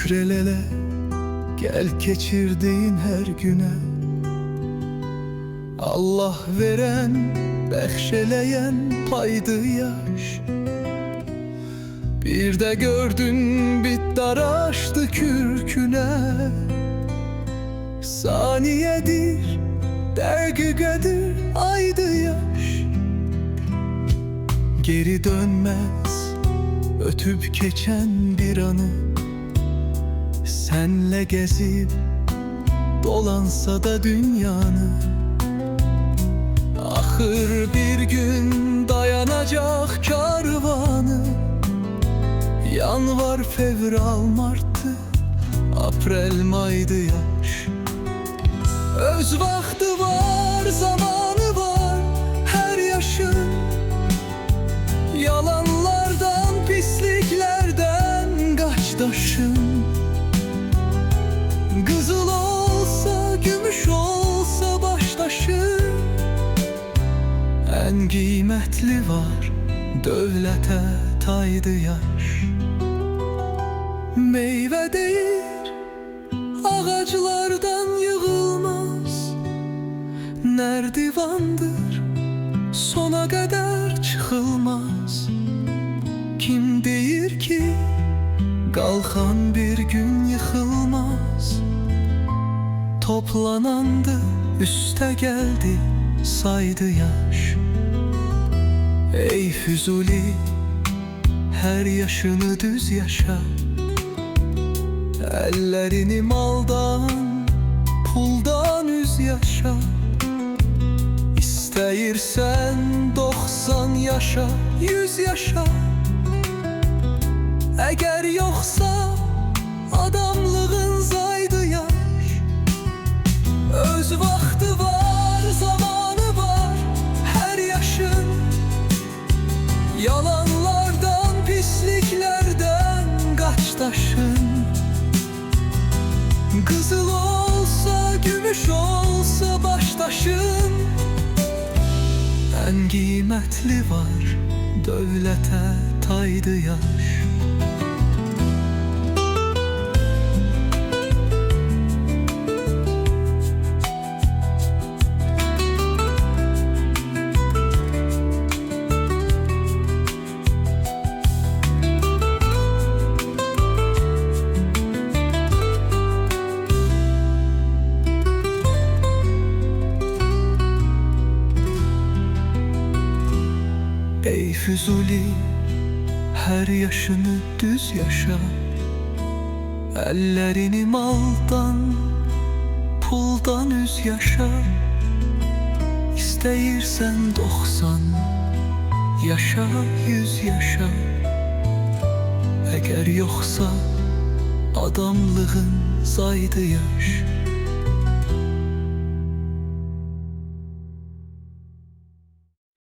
şükrelele, gel geçirdiğin her güne. Allah veren, bəxşeleyen paydı yaş. Bir de gördün bit daraştı kürküne. Saniyedir, dəqiqədir, aydı yaş. Geri dönmez, ötüp geçen bir anı. Senle gezip dolansa da dünyanı. Ahır bir gün dayanacak karvanı. Yanvar, fevral, martı, aprel, maydı yaş. Öz vakti var, zamanı var her yaşın. Yalanlardan, pisliklerden kaç taşın. Kızıl olsa, gümüş olsa baş taşı. En kıymetli var, dövlete taydı yaş. Meyve değil, ağaçlardan yığılmaz. Nerdivandır, sona kadar çıkılmaz. Kim deyir ki, kalkan bir gün yıkılmaz. Toplanandı, üste geldi, saydı yaş. Ey Füzuli, her yaşını düz yaşa. Ellerini maldan, puldan üz yaşa. İsteyirsen 90 yaşa, 100 yaşa. Eğer yoksa adamlığın zaydı yaş. Öz vakti var, zamanı var her yaşın. Yalanlardan, pisliklerden kaç taşın. Kızıl olsa, gümüş olsa baş taşın. En kıymetli var, dövlete taydı yaş. Ey Füzuli, her yaşını düz yaşa. Ellerini maldan, puldan üz yaşa. İsteyirsen 90 yaşa, 100 yaşa. Eğer yoksa adamlığın zaydı yaş.